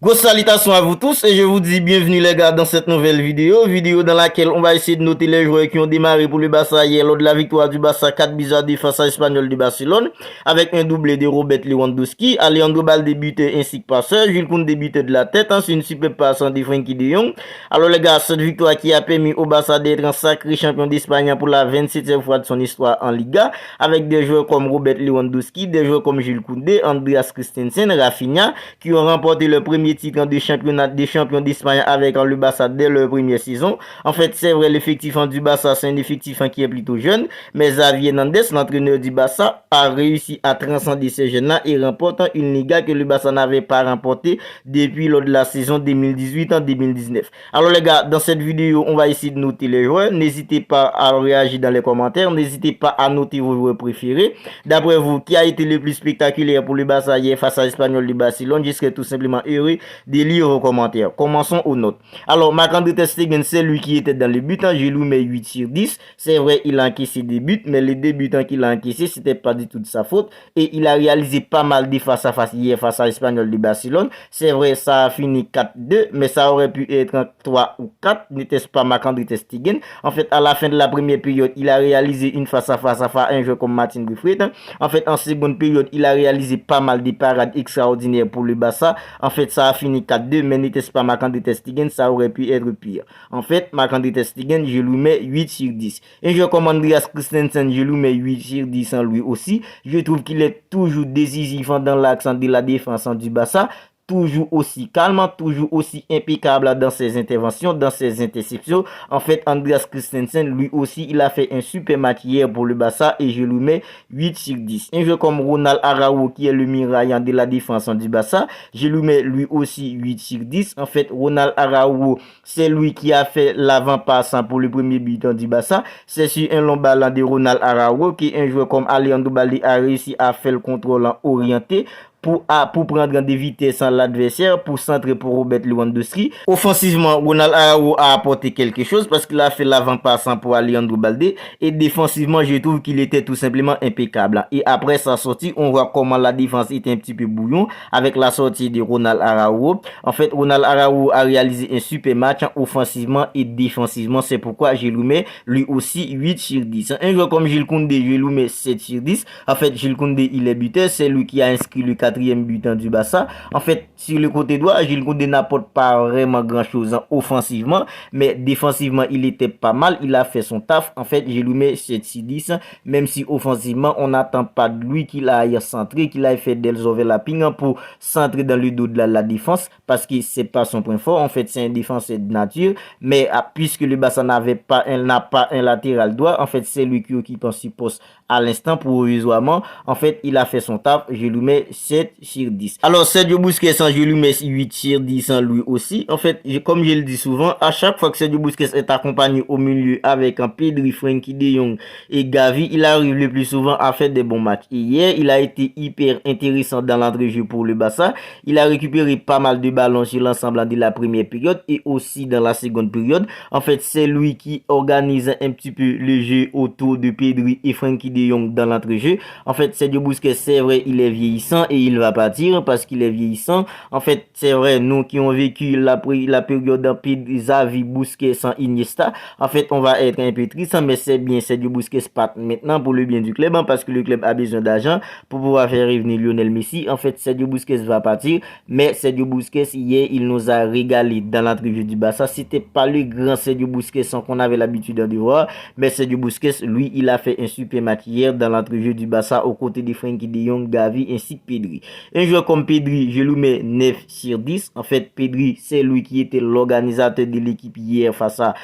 Grosse salutation à vous tous et je vous dis bienvenue les gars dans cette nouvelle vidéo dans laquelle on va essayer de noter les joueurs qui ont démarré pour le Barça hier lors de la victoire du Barça 4-2 face à l'Espagnol de Barcelone avec un doublé de Robert Lewandowski, Alejandro Balde buteur ainsi que passeur, Jules Koundé buteur de la tête, ensuite une super passe de Frenkie de Jong. Alors les gars, cette victoire qui a permis au Barça d'être un sacré champion d'Espagne pour la 27e fois de son histoire en Liga avec des joueurs comme Robert Lewandowski, des joueurs comme Jules Koundé, Andreas Christensen, Rafinha qui ont remporté le premier titre de championnat des champions d'Espagne avec le Barça dès leur première saison. En fait, c'est vrai, l'effectif du Barça, c'est un effectif qui est plutôt jeune, mais Xavi Hernandez, l'entraîneur du Barça, a réussi à transcender ces jeunes-là et remporte une Liga que le Barça n'avait pas remportée depuis lors de la saison 2018 en 2019. Alors les gars, dans cette vidéo, on va essayer de noter les joueurs. N'hésitez pas à réagir dans les commentaires. N'hésitez pas à noter vos joueurs préférés. D'après vous, qui a été le plus spectaculaire pour le Barça hier face à l'Espagnol de Barcelone? Je serais tout simplement heureux de lire vos commentaires. Commençons aux notes. Alors, Marc-André ter Stegen, c'est lui qui était dans les buts. Je lui mets 8 sur 10. C'est vrai, il a encaissé des buts, mais les deux buts qu'il a encaissés, c'était pas du tout de sa faute. Et il a réalisé pas mal de face à face hier face à l'Espagnol de Barcelone. C'est vrai, ça a fini 4-2, mais ça aurait pu être 3 ou 4. N'était-ce pas Marc-André ter Stegen? En fait, à la fin de la première période, il a réalisé une face à face à un joueur comme Martin Guffret. En fait, en seconde période, il a réalisé pas mal de parades extraordinaires pour le Barça. En fait, ça a fini 4-2, mais n'était-ce pas Marc-André ter Stegen, ça aurait pu être pire. En fait, Marc-André ter Stegen, je lui mets 8 sur 10. Et je comme Andreas Christensen, je lui mets 8 sur 10 en lui aussi. Je trouve qu'il est toujours décisif dans l'accent de la défense du Barça. Toujours aussi calme, toujours aussi impeccable dans ses interventions, dans ses interceptions. En fait, Andreas Christensen, lui aussi, il a fait un super match hier pour le Barça et je lui mets 8 sur 10. Un jeu comme Ronald Araujo, qui est le miraillant de la défense du Barça, je lui mets lui aussi 8 sur 10. En fait, Ronald Araujo, c'est lui qui a fait l'avant-passe pour le premier but du Barça. C'est sur un long ballon de Ronald Araujo qu'un joueur comme Alejandro Balde a réussi à faire le contrôle orienté pour prendre des vitesses à l'adversaire, pour centrer pour Robert Lewandowski. Offensivement, Ronald Araujo a apporté quelque chose parce qu'il a fait l'avant-passe pour Alejandro Balde. Et défensivement, je trouve qu'il était tout simplement impeccable. Et après sa sortie, on voit comment la défense était un petit peu bouillon avec la sortie de Ronald Araujo. En fait, Ronald Araujo a réalisé un super match offensivement et défensivement. C'est pourquoi je lui mets lui aussi 8 sur 10. Un joueur comme Jules Koundé, je lui mets 7 sur 10. En fait, Jules Koundé, il est buteur. C'est lui qui a inscrit le quatrième but du Barça. En fait, sur le côté droit, Jules Koundé n'apporte pas vraiment grand-chose offensivement, mais défensivement, il était pas mal. Il a fait son taf. En fait, je lui mets 7 sur 10, même si offensivement, on n'attend pas de lui qu'il aille centrer, qu'il aille faire des overlapping pour centrer dans le dos de la défense, parce que c'est pas son point fort. En fait, c'est un défenseur de nature, mais puisque le Barça n'a pas un latéral droit, en fait, c'est lui qui occupe ce poste à l'instant provisoirement. En fait, il a fait son taf. Je lui mets 7 sur 10. Alors, Sergio Busquets, je lui mets 8 sur 10 lui aussi. En fait, comme je le dis souvent, à chaque fois que Sergio Busquets est accompagné au milieu avec un Pedri, Frenkie de Jong et Gavi, il arrive le plus souvent à faire des bons matchs. Et hier, il a été hyper intéressant dans l'entrejeu pour le Barça. Il a récupéré pas mal de ballons sur l'ensemble de la première période et aussi dans la seconde période. En fait, c'est lui qui organise un petit peu le jeu autour de Pedri et Frenkie de Jong dans l'entrejeu. En fait, Sergio Busquets, c'est vrai, il est vieillissant et il va partir parce qu'il est vieillissant. En fait, c'est vrai, nous qui ont vécu la période de Xavi, Busquets sans Iniesta, en fait, on va être un peu triste, mais c'est bien Sergio Busquets part maintenant pour le bien du club, parce que le club a besoin d'argent pour pouvoir faire revenir Lionel Messi. En fait, Sergio Busquets va partir, mais Sergio Busquets, hier, il nous a régalé dans l'entrevue du Barça. C'était pas le grand Sergio Busquets qu'on avait l'habitude de voir, mais Sergio Busquets, lui, il a fait un super match hier dans l'entrevue du Barça aux côtés de Frenkie de Jong, Gavi ainsi que Pedri. Un joueur comme Pedri, je lui mets 9 sur 10. En fait, Pedri, c'est lui qui était l'organisateur de l'équipe hier face à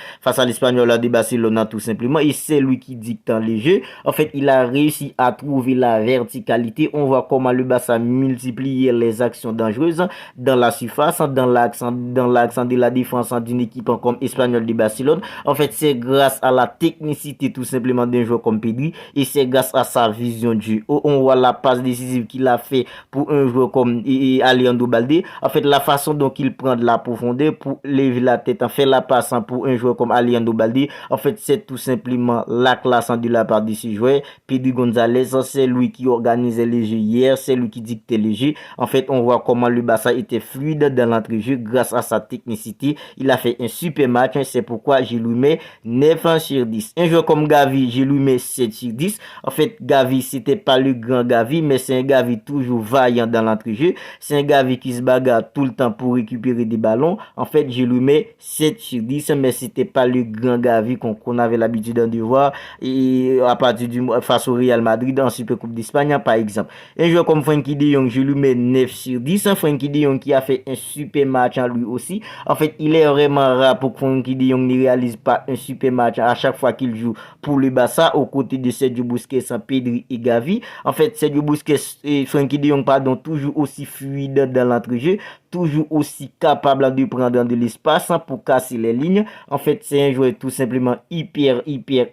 l'Espagnol de Barcelone, tout simplement. Et c'est lui qui dicte les jeux. En fait, il a réussi à trouver la verticalité. On voit comment le Barça multiplie les actions dangereuses dans la surface, dans l'accent de la défense d'une équipe comme Espagnol de Barcelone. En fait, c'est grâce à la technicité tout simplement d'un joueur comme Pedri. Et c'est grâce à sa vision du jeu. On voit la passe décisive qu'il a fait pour un joueur comme Aliando Balde. En fait, la façon dont il prend de la profondeur pour lever la tête, en fait, la passe pour un joueur comme Aliando Balde. En fait, c'est tout simplement la classe de la part de ce joueur. Pedri Gonzalez, c'est lui qui organisait les jeux hier, c'est lui qui dictait les jeux. En fait, on voit comment le Barça était fluide dans l'entrejeu grâce à sa technicité. Il a fait un super match, c'est pourquoi je lui mets 9 sur 10. Un joueur comme Gavi, je lui mets 7 sur 10. En fait, Gavi, c'était pas le grand Gavi, mais c'est un Gavi toujours vaillant dans l'entrejeu. C'est un Gavi qui se bagarre tout le temps pour récupérer des ballons. En fait, je lui mets 7 sur 10, mais c'était pas le grand Gavi qu'on avait l'habitude de voir et à partir du face au Real Madrid en Supercoupe d'Espagne, par exemple. Un joueur comme Frenkie de Jong, je lui mets 9 sur 10. Frenkie de Jong qui a fait un super match en lui aussi. En fait, il est vraiment rare pour que Frenkie de Jong ne réalise pas un super match à chaque fois qu'il joue pour le Barça aux côtés de Sergio Busquets, Pedri et Gavi. En fait, Sergio Busquets et Frenkie de Jong, pardon, toujours aussi fluide dans l'entrejeu, toujours aussi capable de prendre de l'espace pour casser les lignes. En fait, c'est un joueur tout simplement hyper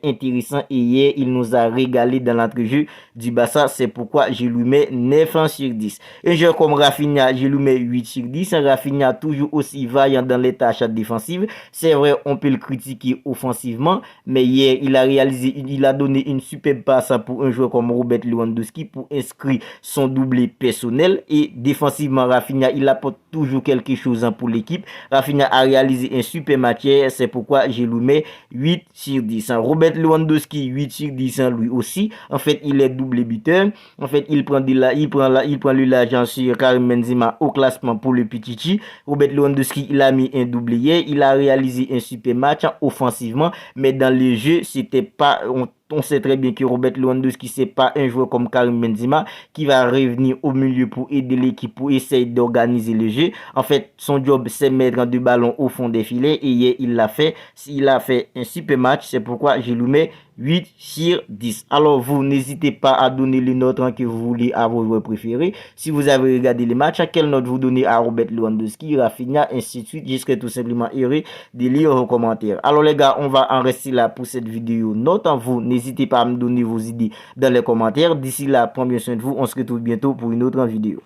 intéressant et hier, il nous a régalé dans l'entrejeu du Barça. C'est pourquoi je lui mets 9 sur 10. Un joueur comme Rafinha, je lui mets 8 sur 10. Rafinha toujours aussi vaillant dans les tâches défensives. C'est vrai, on peut le critiquer offensivement, mais hier, il a donné une superbe passe pour un joueur comme Robert Lewandowski pour inscrire son doublé personnel. Et défensivement, Rafinha, il apporte toujours quelque chose pour l'équipe. Rafinha a réalisé un super match, c'est pourquoi je lui mets 8 sur 10. Robert Lewandowski, 8 sur 10 lui aussi. En fait, il est double buteur. En fait, il prend le l'argent sur Karim Benzema au classement pour le Pichichi. Robert Lewandowski, il a mis un doublé hier. Il a réalisé un super match offensivement, mais dans le jeu, c'était pas... On sait très bien que Robert Lewandowski, c'est pas un joueur comme Karim Benzema qui va revenir au milieu pour aider l'équipe, pour essayer d'organiser le jeu. En fait, son job, c'est mettre deux ballons au fond des filets et hier, il l'a fait. Il a fait un super match, c'est pourquoi je lui mets 8 sur 10. Alors, vous n'hésitez pas à donner les notes que vous voulez à vos joueurs préférés. Si vous avez regardé les matchs, quelle note vous donnez à Robert Lewandowski, Rafinha, ainsi de suite. Je serais tout simplement heureux de lire vos commentaires. Alors, les gars, on va en rester là pour cette vidéo. Note en vous, n'hésitez pas à me donner vos idées dans les commentaires. D'ici là, prenez bien soin de vous. On se retrouve bientôt pour une autre vidéo.